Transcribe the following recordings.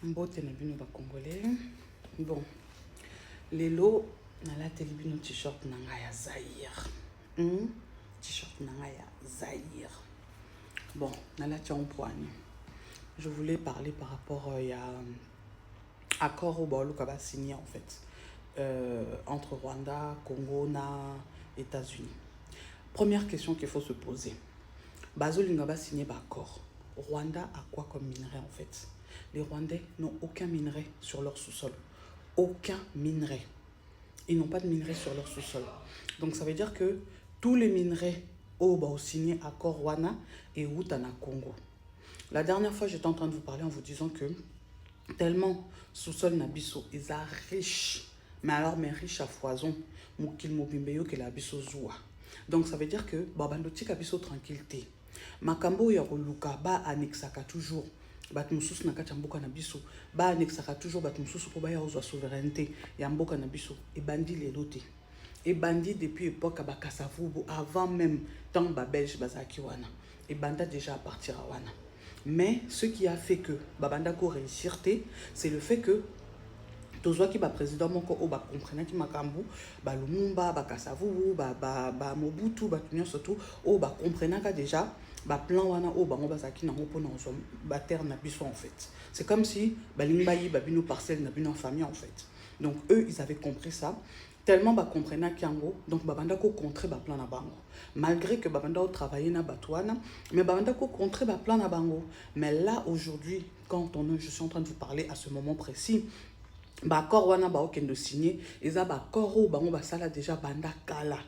Mbote na bino ba congolais. Bon, lelo na la telebino t-shirt na nga ya Zaïre. T-shirt na nga ya Zaïre. Bon, na la poigne. Je voulais parler par rapport à accord au Baolo Kaba signé en fait entre Rwanda, Congo, na États-Unis. Première question qu'il faut se poser. Bazolinga ba signé accord. Rwanda a quoi comme minerai en fait? Les Rwandais n'ont aucun minerai sur leur sous-sol. Aucun minerai. Ils n'ont pas de minerai sur leur sous-sol. Donc ça veut dire que tous les minerais ont signé accord Rwanda et Outana Congo. La dernière fois, j'étais en train de vous parler en vous disant que tellement sous-sol Nabiso, ils sont riches. Mais alors, mais riches à foison. Moukil Mobimbeyo que la Biso Zoua. Donc ça veut dire que Babandotik Abiso tranquillité. Makambo Yaroluka ba annexaka toujours. Batmusus nakati mboka na biso ba annexaka toujours batmusus pour ba ya ozwa souveraineté ya mboka na biso et bandi leloté et bandi depuis époque ba Kasavubu avant même tant ba belge bazaki wana et banda déjà à partir à wana. Mais ce qui a fait que babanda ko réussir c'est le fait que tozwa ki ba président moko o ba comprendre ki makambu ba Lumumba ba Kasavubu ba Mobutu ba tunyo surtout o ba comprendre ka déjà ba plan wana o bango bazaki nango pona ozo ba terre na biso en fait. C'est comme si balimba yi ba bino parcelle na bino famille en fait. Donc eux ils avaient compris ça tellement ba comprena kiango donc babanda ko contrer ba plan na bango. Malgré que babanda o travailler na batwana mais babanda ko contrer ba plan na bango. Mais là aujourd'hui quand je suis en train de vous parler à ce moment précis ba accord wana ba okendo signé eza ba accord o bango ba sala déjà banda kala.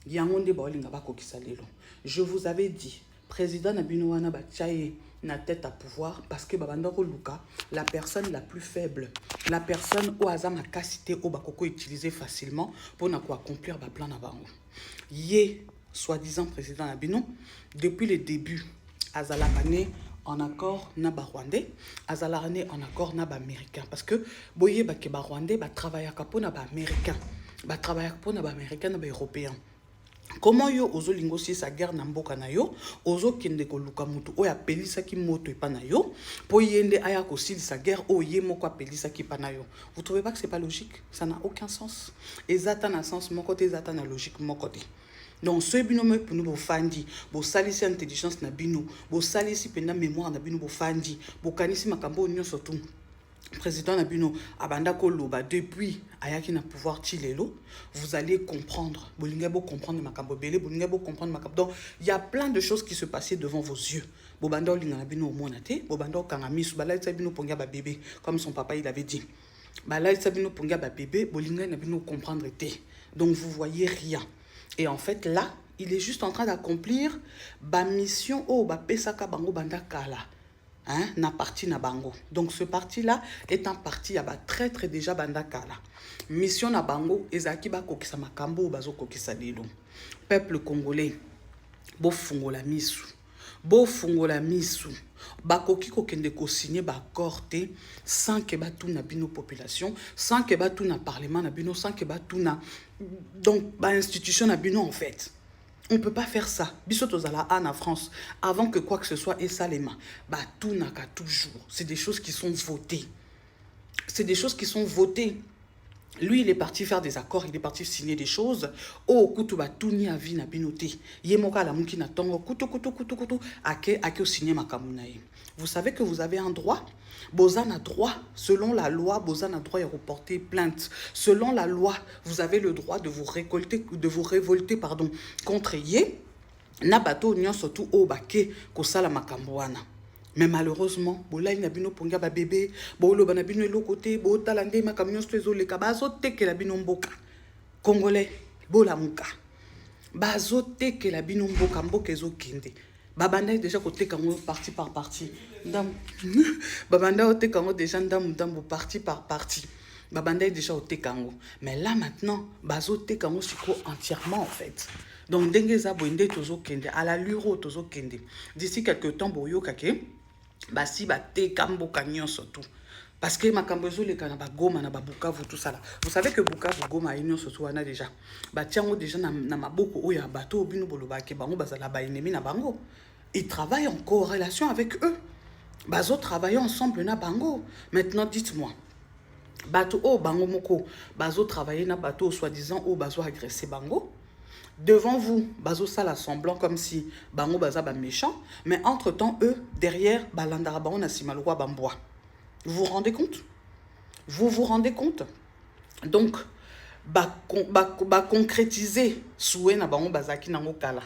Yango nde ba olinga ba kokisa lelo. Je vous avais dit président Nabino wana bachaye na tête à pouvoir parce que babandako luka la personne la plus faible, la personne au hasard ma capacité au bakoko utiliser facilement pour accomplir ba plan na bango. Yé soi-disant président Nabino depuis le début azalakane en accord na ba rwandais, azalakane en accord na ba américain parce que boye ba ke ba rwandais ba travailler kapo na ba américain, ba travailler kapo na ba américain na ba européen. Comment yo ozo lingosi sa guerre na mboka na yo ozo kende ko luka mutu oya pelisa ki moto epa na yo po yende aya ko sili sa guerre o ye moko pelisa ki pa na yo. Vous trouvez pas que c'est pas logique? Ça n'a aucun sens. Ezata na sens mon côté ezata na logique mon côté. Donc ce binôme pour nous bo fandi bo salisi intelligence na bino bo salisi penda mémoire na bino bo fandi bo kanisi makambo nyo surtout président Nabino abanda koloba depuis ayaki na pouvoir chilelo vous allez comprendre bolingabo comprendre makambo belé bolingabo comprendre makambo. Donc il y a plein de choses qui se passaient devant vos yeux. Bobanda olinga Nabino monate bobanda okangamisu bala sabino ponga ba bébé comme son papa il avait dit bala sabino ponga ba bébé bolinga Nabino comprendre té. Donc vous voyez rien et en fait là il est juste en train d'accomplir ba mission o ba pesaka bango banda kala. Na parti na bango. Donc ce parti là est un parti ya ba très déjà banda kala. Mission na bango ezaki ba kokisa makambo bazo kokisa lelo. Peuple congolais bo fungola misu. Bo fungola misu. Ba koki kokende ko signer ba accord sans que ba tout na bino population, sans que ba tout na parlement na bino, sans que ba tout na donc ba institution na bino en fait. On ne peut pas faire ça. Bissotozala en France, avant que quoi que ce soit, et Salema, bah tout n'a qu'à toujours. C'est des choses qui sont votées. C'est des choses qui sont votées. Lui, il est parti faire des accords, il est parti signer des choses. Oh, kutuba tout ni avi na binoté. Yemoka la muki na tongo, kutu, ake au signer makamunae. Vous savez que vous avez un droit. Bozan a droit, selon la loi, Bozan a droit de reporter plainte. Selon la loi, vous avez le droit de vous révolter, contre Yé. Nabato nyon surtout au baké, kosala makamboana. Mais malheureusement, bola ina bino ponga ba bébé, bolo bana bino lo côté, bo talande ma camion strezo le kabazo teke la bino mboka. Congolais, bola muka. Bazo teke la bino mboka mboka ezo kende. Babanda déjà côté kango parti par parti. Babanda côté kango déjà ndambo parti par parti. Babanda déjà côté kango. Mais là maintenant, bazo te kango siko entièrement en fait. Donc dengeza boinde tozo kende à la luro tozo kende. D'ici quelques temps boyo kake basi bate kambo kanyon surtout. Parce que makambozo le kana ba Goma na ba Bukavu tout ça là. Vous savez que Bukavu Goma union surtout wana déjà. Ba tiango déjà na maboko oya bato bino boloba ke bango bazala ba ennemi na bango. Ils travaillent en corrélation avec eux. bazo travailler ensemble na bango. Maintenant, dites-moi. Bato o bango moko, bazo travailler na bato soi-disant o bazo agresser bango. Devant vous, bazo sala semblant comme si bango baza ba méchant, mais entre-temps eux derrière balandara bango na simalwa bamboa. Vous vous rendez compte? Vous vous rendez compte? Donc concrétiser souhait na bango bazaki nango kala.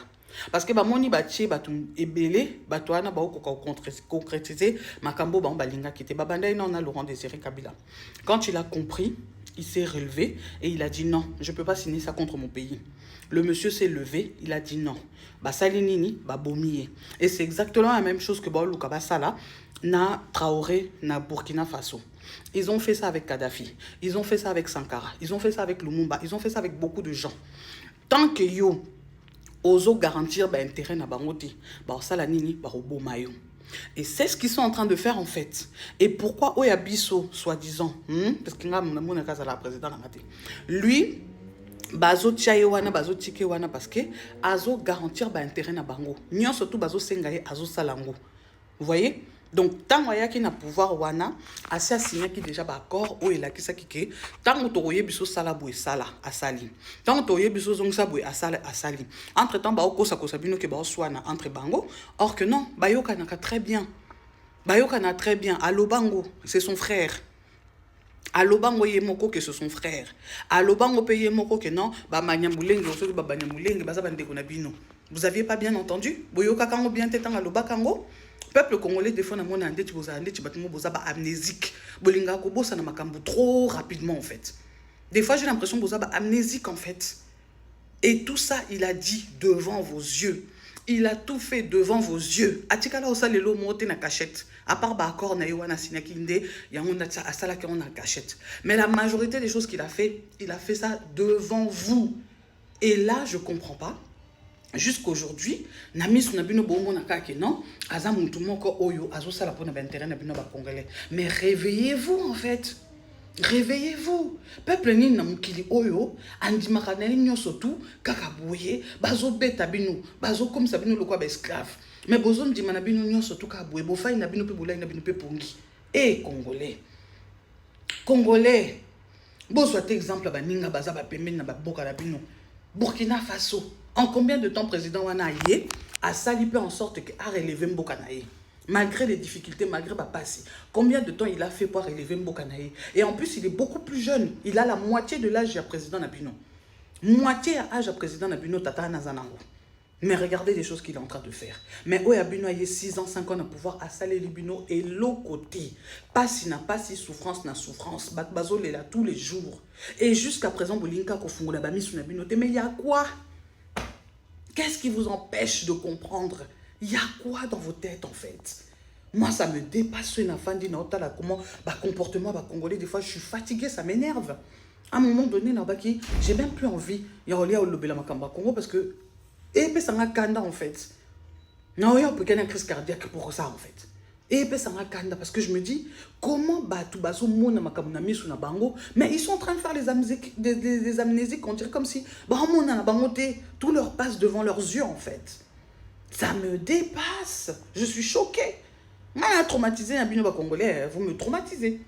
Parce que moni batie batum ebele batoana ba ko concrétiser makambo bango balinga kité babanda ina on a Laurent Désiré Kabila. Quand il a compris, il s'est relevé et il a dit non, je peux pas signer ça contre mon pays. Le monsieur s'est levé, il a dit non. Salinini, bomiye. Et c'est exactement la même chose que Baoluka Basala na Traoré na Burkina Faso. Ils ont fait ça avec Kadhafi, ils ont fait ça avec Sankara, ils ont fait ça avec Lumumba, ils ont fait ça avec beaucoup de gens. Tant que yo oso garantir intérêt na bangote, salanini bomayo. Et c'est ce qu'ils sont en train de faire en fait. Et pourquoi Oyabiso, soi-disant, parce qu'il y a la présidente, lui, bazo wana bazo tike wana parce que azo garantir intérêt na bango. Nyon surtout bazo sengaye azo salango. Vous voyez? Donc tant qu'il na pouvoir wana assez signé qui déjà accord o ela kisa kike tant to biso sala boy sala asali tant to biso zongsa boy asala asali entre temps ba okosa kosa bino ke ba swana entre bango or que non bayoka na très bien alobango c'est son frère. Alobango yemoko que c'est son frère. Alobango paye moko que non ba manyamulenge osoki ba banyamulenge baza bande na bino. Vous aviez pas bien entendu? Boyoka kango bien tetan alobakango. Peuple congolais des fois na mona ndeti boza ndeti batimo boza ba amnésique. Bolinga ko bosa na makambo trop rapidement en fait. Des fois j'ai l'impression boza ba amnésique en fait. Et tout ça il a dit devant vos yeux. Il a tout fait devant vos yeux. Atikala osa lelo mote na cachette. À part ba accord na yoana sinakinde, yangonda tsa asala ki on a cachette. Mais la majorité des choses qu'il a fait ça devant vous. Et là je comprends pas. Jusqu'aujourd'hui, namisu na bino bongo na kake non, aza muntu moko oyo azo sala pona ba intérêt na bino ba congolais. Mais réveillez-vous en fait. Réveillez-vous. Peuple ni na mukili oyo andimaka na nyonso tout kaka boye bazo beta bino, bazo comme ça bino lokwa ba esclave. Mais bozo ndima na bino nyonso tout ka boye bo fay na bino pe bolai na bino pe pongi. Eh congolais. Congolais. Bo soit exemple ba ninga baza ba pembeni na ba boka na bino. Burkina Faso. En combien de temps président wana yé a salipé en sorte que a relevé Mbokanaye malgré les difficultés, malgré passé. Combien de temps il a fait pour relever Mbokanaye? Et en plus, il est beaucoup plus jeune. Il a la moitié de l'âge du président Nabino. Moitié à l'âge du président Nabino Tata Nazanango. Mais regardez les choses qu'il est en train de faire. Mais Oyabino a 6 ans, 5 ans de pouvoir à saler Libino et l'autre côté. Pas si n'a pas si souffrance n'a souffrance. Bakbazol est là tous les jours. Et jusqu'à présent, Bolinka Kofungola Bami Sunabino. Mais il y a quoi? Qu'est-ce qui vous empêche de comprendre? Il y a quoi dans vos têtes en fait? Moi, ça me dépasse. Comment comportement congolais, des fois, je suis fatiguée, ça m'énerve. À un moment donné, j'ai même plus envie. Il y a au Lobela Makamba Congo parce que. Et puis, ça m'a kanda en fait. Non, il y a une crise cardiaque pour ça en fait. Et puis, ça m'a kanda parce que je me dis, comment tout baso mona makamuna misu na bango, mais ils sont en train de faire les amnésiques, on dirait comme si, tout leur passe devant leurs yeux en fait. Ça me dépasse. Je suis choquée. Moi, traumatisé un bino congolais, vous me traumatisez.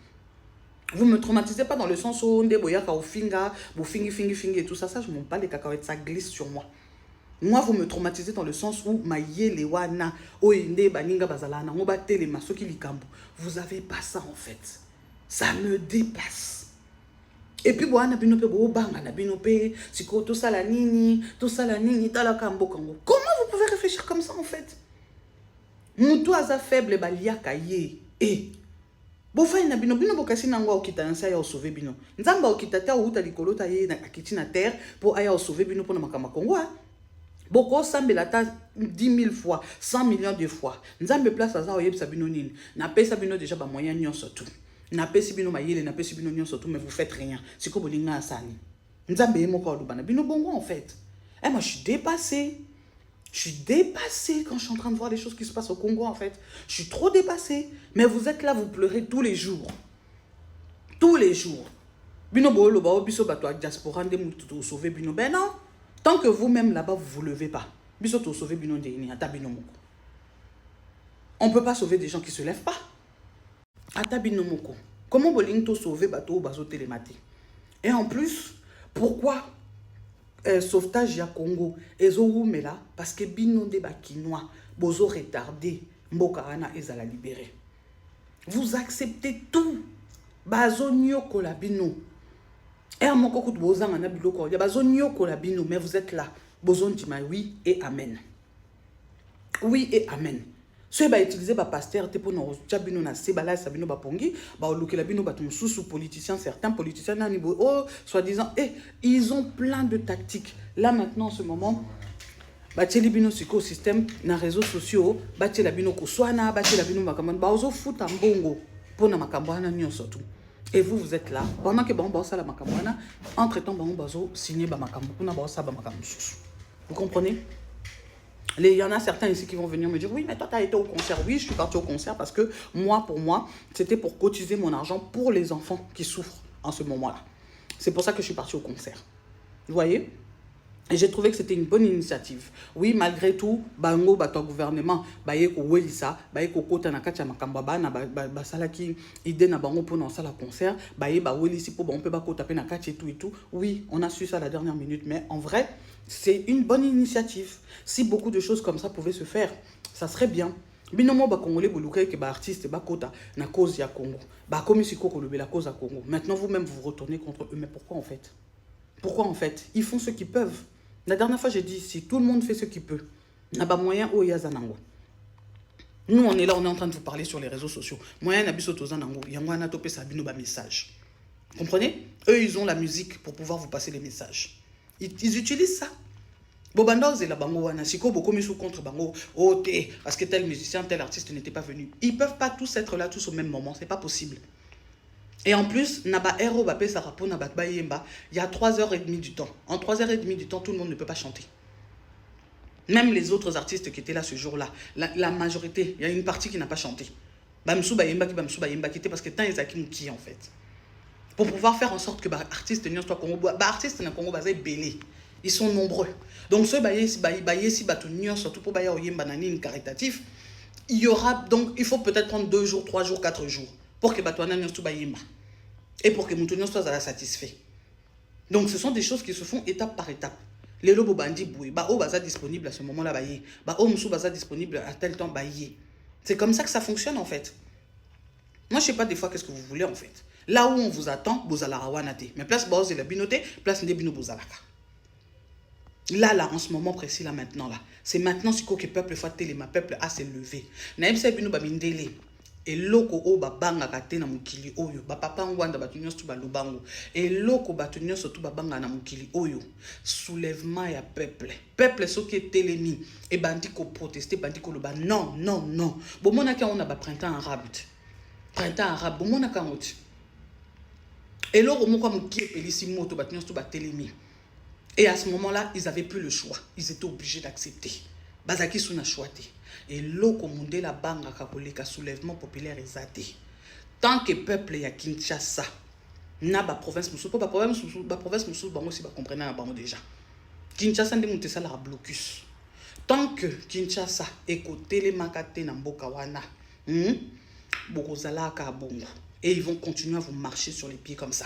Vous me traumatisez pas dans le sens où on déboyaka au finga, vous fingi et tout ça, je m'en parle les cacahuètes, ça glisse sur moi. Moi, vous me traumatisez dans le sens où maïe les wana, oinde baninga bazalana, on batte les masoki likambo. Vous avez pas ça en fait. Ça me dépasse. Et puis, bon, nabino pe bo banga nabino pe, siko tout ça la nini, tala kambo kango. Comment vous pouvez réfléchir comme ça en fait? Mutu aza faible baliaka ye. Eh. Bo fa na bino bokasi nangwa okita nsa ya sauver bino. Nzamba okita ta uta likolo ta ye na akiti na terre pour aya sauver bino pour na makama Kongo. Boko sambela ta 10 000 fois, 100 millions de fois. Nzambe place aza oyebisa bino nini. Na pesa bino déjà ba moyen nyonso tout. Na pesi bino mayele, na pesi bino nyonso tout, mais vous faites rien. C'est comme bolinga asani. Nzambe yemoko lubana bino bongo en fait. Et moi je suis dépassée. Je suis dépassée quand je suis en train de voir les choses qui se passent au Congo en fait. Je suis trop dépassée. Mais vous êtes là, vous pleurez tous les jours. Tous les jours. Bino bolo ba obiso bato diaspora nde mutu sauver bino. Ben non. Tant que vous-même là-bas, vous ne vous levez pas. Biso to sauver bino de ini ata bino moko. On ne peut pas sauver des gens qui ne se lèvent pas. Atabinomoko. Comment Bolinto sauver bateau bazo télématé? Et en plus, pourquoi sauvetage ya Congo là parce que bino de bakinois bozo retardé mbokarana ezala libéré. Vous acceptez tout. Bazo nyoko la bino. Et moko kout bozanga na biloko ya bazo nyoko la bino, mais vous êtes là. Bozo ndima oui et amen. Oui et amen. Ceux qui utilisent les pasteurs pour nous bino na se bala sabino bapongi ba olukela bino batum sous politiciens, certains politiciens na niveau soi-disant ils ont plein de tactiques. Là maintenant en ce moment bateli bino siko système na réseaux sociaux batela bino ko swana batela bino makambo ba ozo futa mbongo pour na makambo na nyonso tout. Et vous êtes là pendant que bon ça la makambo na entre temps bon bazo signer ba makambo pour na ba ça ba makambo. Vous comprenez? Il y en a certains ici qui vont venir me dire, oui, mais toi, tu as été au concert. Oui, je suis partie au concert parce que moi, pour moi, c'était pour cotiser mon argent pour les enfants qui souffrent en ce moment-là. C'est pour ça que je suis partie au concert. Vous voyez? Et j'ai trouvé que c'était une bonne initiative. Oui, malgré tout, bango bato gouvernement, baye ko welisa, baye ko kota na kacha makamba bana ba salaki idée na bango pour lancer la concert, baye ba welisi pour on peut ba kota pe na kacha et tout. Oui, on a su ça à la dernière minute, mais en vrai, c'est une bonne initiative. Si beaucoup de choses comme ça pouvaient se faire, ça serait bien. Binomo ba congolais bolukai que ba artiste ba kota na cause ya Congo. Ba comme si koko le la cause à Congo. Maintenant vous-même vous retournez contre eux, mais pourquoi en fait? Pourquoi en fait? Ils font ce qu'ils peuvent. La dernière fois, j'ai dit, si tout le monde fait ce qu'il peut, il n'y a pas moyen au Yazanango. Nous, on est là, on est en train de vous parler sur les réseaux sociaux. Moyen Nabisoto Zanango, il y a moyen de topé Sabino ba message. Comprenez? Eux, ils ont la musique pour pouvoir vous passer les messages. Ils utilisent ça. Bobanda c'est la bango wana siko beaucoup mis sous contre bango parce que tel musicien, tel artiste n'était pas venu. Ils peuvent pas tous être là tous au même moment, c'est pas possible. Et en plus, il y a 3h30 du temps. En 3h30 du temps, tout le monde ne peut pas chanter. Même les autres artistes qui étaient là ce jour-là, la majorité, il y a une partie qui n'a pas chanté. Parce que tant ils ont en fait. Pour pouvoir faire en sorte que l'artiste ne soit Congo, artiste na Congo basé belé. Ils sont nombreux. Donc ceux surtout pour une caritatif, il y aura donc il faut peut-être prendre 2 jours, 3 jours, 4 jours pour que Batouana n'y soit et pour que Moutounion soit satisfait. Donc ce sont des choses qui se font étape par étape. Les lobos bandits bouillent, baza disponible à ce moment-là, moussou baza disponible à tel temps, c'est comme ça que ça fonctionne en fait. Moi je sais pas des fois qu'est-ce que vous voulez en fait. Là où on vous attend, bozala wanate. Mais place baose la binote, place ndebino bozalaka. Là, en ce moment précis, là, maintenant, là. C'est maintenant que le peuple peuple a s'est levé. Naïm se bino bamindele. Et loko o babanga kate na mukili oyo. Ba papa ngwanda batunyo stu balubango. Et loko batunyo sotu babanga na mukili oyo. Soulèvement ya peuple. Peuple so qui est télémi. Et bandi ko protester, bandi ko loba. Non, non, non. Bon, mon aka on a ba printemps arabe. Printemps arabe. Bon, mon aka on. Et loko moko mukili pelisi moto batunyo stu ba télémi. Et à ce moment-là, ils n'avaient plus le choix. Ils étaient obligés d'accepter. Bazaki suna choité. Et l'eau monde la banga kakoleka soulèvement populaire ezate. Tant que peuple ya Kinshasa, na ba province musu, pas province musu, bango si ba comprendre na bango déjà. Kinshasa ndi monte ça la blocus. Tant que Kinshasa écoute les makate na mboka wana, bokozala ka bongo. Et ils vont continuer à vous marcher sur les pieds comme ça.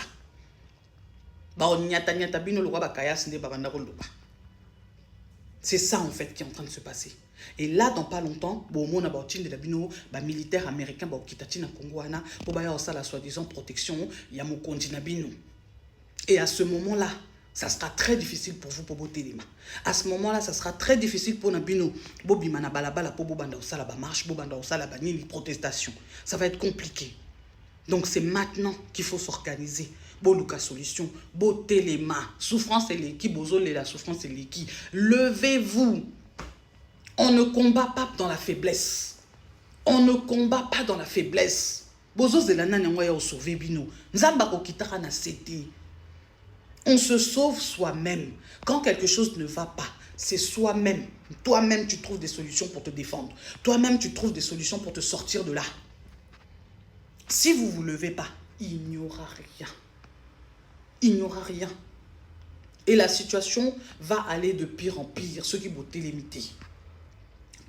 C'est ça en fait qui est en train de se passer. Et là, dans pas longtemps, militaire américain pour la soi-disant protection, et à ce moment-là, ça sera très difficile pour vous pour botter les mains. À ce moment-là, ça sera très difficile pour Nabino. Bobimana balabala pour Bobanda Osala marche, Bobanda Osala ni protestation. Ça va être compliqué. Donc c'est maintenant qu'il faut s'organiser. Boluka solution, botter les mains. Souffrance et l'équipe, bozole la souffrance et l'équipe. Levez-vous. On ne combat pas dans la faiblesse. On ne combat pas dans la faiblesse. Bozo zelana nyangwa sauver bino. Nzamba ko kitara na cédé. On se sauve soi-même. Quand quelque chose ne va pas, c'est soi-même. Toi-même, tu trouves des solutions pour te défendre. Toi-même, tu trouves des solutions pour te sortir de là. Si vous ne vous levez pas, il n'y aura rien. Il n'y aura rien. Et la situation va aller de pire en pire. Ceux qui vont télémiter.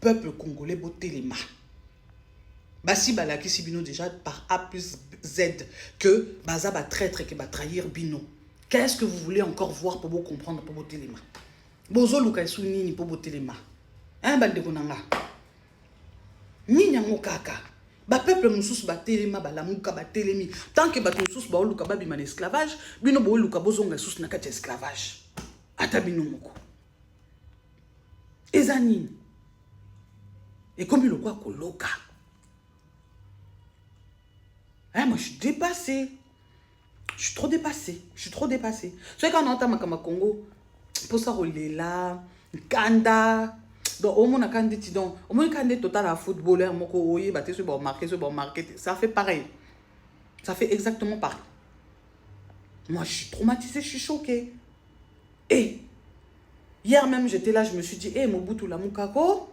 Peuple congolais, vont téléma. Basi balaki si bino déjà par A plus Z que baza ba traître que ba trahir bino. Qu'est-ce que vous voulez encore voir pour vous comprendre pour vous téléma? Bozo luka nini pour vous téléma. Hein bande konanga. Ni nyango kaka. Ba peuple mususu ba téléma ba lamuka ba télémi. Tant que ba mususu ba luka ba bima esclavage, bino bo luka bozonga susu na kati esclavage. Ata bino moko. Ezanine. Et comme le quoi koloka. Hein, moi, je suis dépassée. Je suis trop dépassée. Je suis trop dépassée. C'est quand on entend ma Congo, pour ça, on est là, Kanda. Donc, au moins, au moins, quand on est total à footballeur, ça fait pareil. Ça fait exactement pareil. Moi, je suis traumatisée, je suis choquée. Et, hier même, j'étais là, je me suis dit, Mobutu, la Moukako,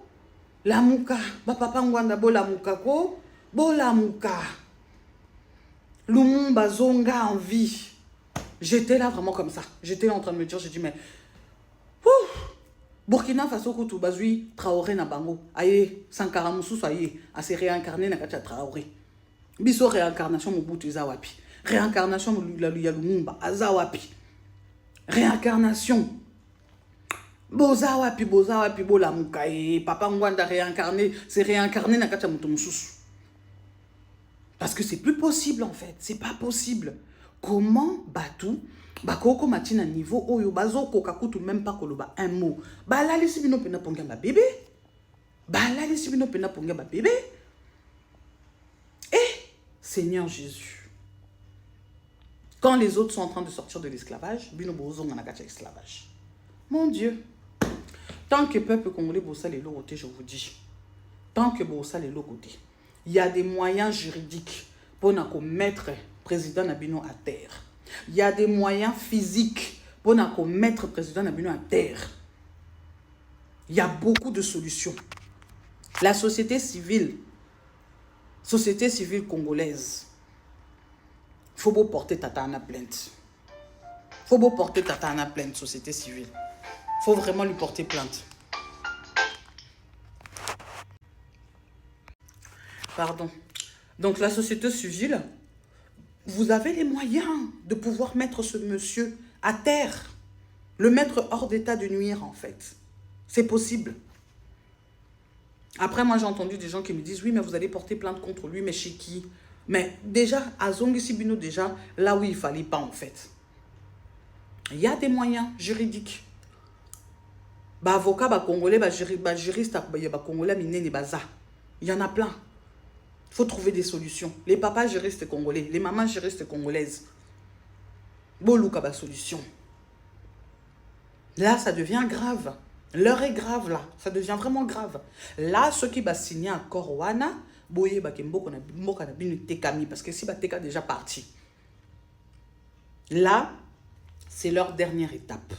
la Mouka, papa Ngwanda, bo la Moukako, bo la Mouka. Lumumba Zonga en vie. J'étais là vraiment comme ça. J'étais là en train de me dire, j'ai dit, mais... Burkina Faso Koutou Bazui, Traoré na bango. Aye, Sankara Moussous, aye, a se réincarné na kacha Traoré. Biso réincarnation Mobutu Zawapi. Réincarnation ya Lumumba, Azawapi. Réincarnation. Bozawapi, Bozawapi, Bola Moukaye. Papa Ngwanda réincarné, c'est réincarné na kacha Moussous. Parce que c'est plus possible en fait, c'est pas possible. Comment Batou, Bakoko Matina niveau Oyo Bazo Kokakutu même pas koloba un mot. Bah là les sibino pena ponga ma bébé. Bah là les sibino pena ponga ma bébé. Et Seigneur Jésus. Quand les autres sont en train de sortir de l'esclavage, bino bozo nganakacha esclavage. Mon Dieu. Tant que peuple congolais bossa les logoté, je vous dis. Tant que bossa les logoté. Il y a des moyens juridiques pour mettre le président Nabino à terre. Il y a des moyens physiques pour mettre le président Nabino à terre. Il y a beaucoup de solutions. La société civile congolaise, il faut porter Tata Ana plainte. Il faut porter Tata Ana plainte, société civile. Il faut vraiment lui porter plainte. Pardon. Donc la société civile, vous avez les moyens de pouvoir mettre ce monsieur à terre. Le mettre hors d'état de nuire en fait. C'est possible. Après moi j'ai entendu des gens qui me disent oui mais vous allez porter plainte contre lui mais chez qui? Mais déjà à Zongi Sibino déjà là où il fallait pas en fait. Il y a des moyens juridiques. Bah avocat, bah congolais, bah juriste, bah congolais, minene, baza. Il y en a plein. Il faut trouver des solutions. Les papas juristes congolais, les mamans juristes congolaises. Bolouka ba solution. Là, ça devient grave. L'heure est grave là. Ça devient vraiment grave. Là, ceux qui va signer un Corwana, boye ba kembo na binu tekami parce que si ba teka déjà parti. Là, c'est leur dernière étape.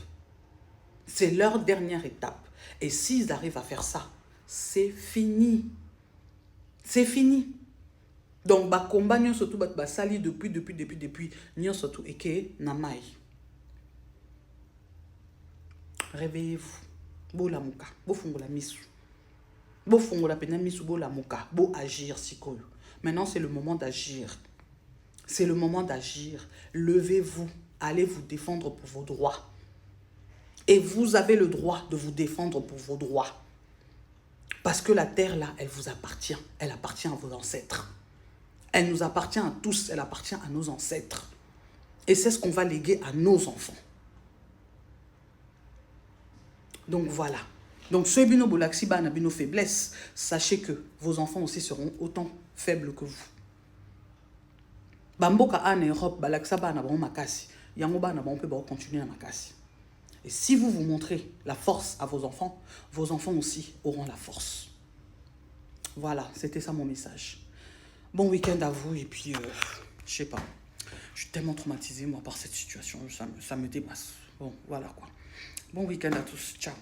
C'est leur dernière étape. Et s'ils arrivent à faire ça, c'est fini. C'est fini. Donc, ba combat nyon surtout ba sali depuis nyon surtout eke namai. Réveillez-vous. Bo la muka, bo fungola misu. Bo fungola pena misu bo la muka, bo agir sikoyo. Maintenant, c'est le moment d'agir. C'est le moment d'agir. Levez-vous, allez vous défendre pour vos droits. Et vous avez le droit de vous défendre pour vos droits. Parce que la terre, là, elle vous appartient. Elle appartient à vos ancêtres. Elle nous appartient à tous. Elle appartient à nos ancêtres. Et c'est ce qu'on va léguer à nos enfants. Donc voilà. Donc, ce bino bolaxiba n'a bino faiblesse. Sachez que vos enfants aussi seront autant faibles que vous. Bamboka en Europe, balaxaba n'a bon makasi. Yangoba n'a bon peut continuer à makasi. Et si vous vous montrez la force à vos enfants aussi auront la force. Voilà, c'était ça mon message. Bon week-end à vous et puis, je sais pas. Je suis tellement traumatisée, moi, par cette situation. Ça me dépasse. Bon, voilà quoi. Bon week-end à tous. Ciao.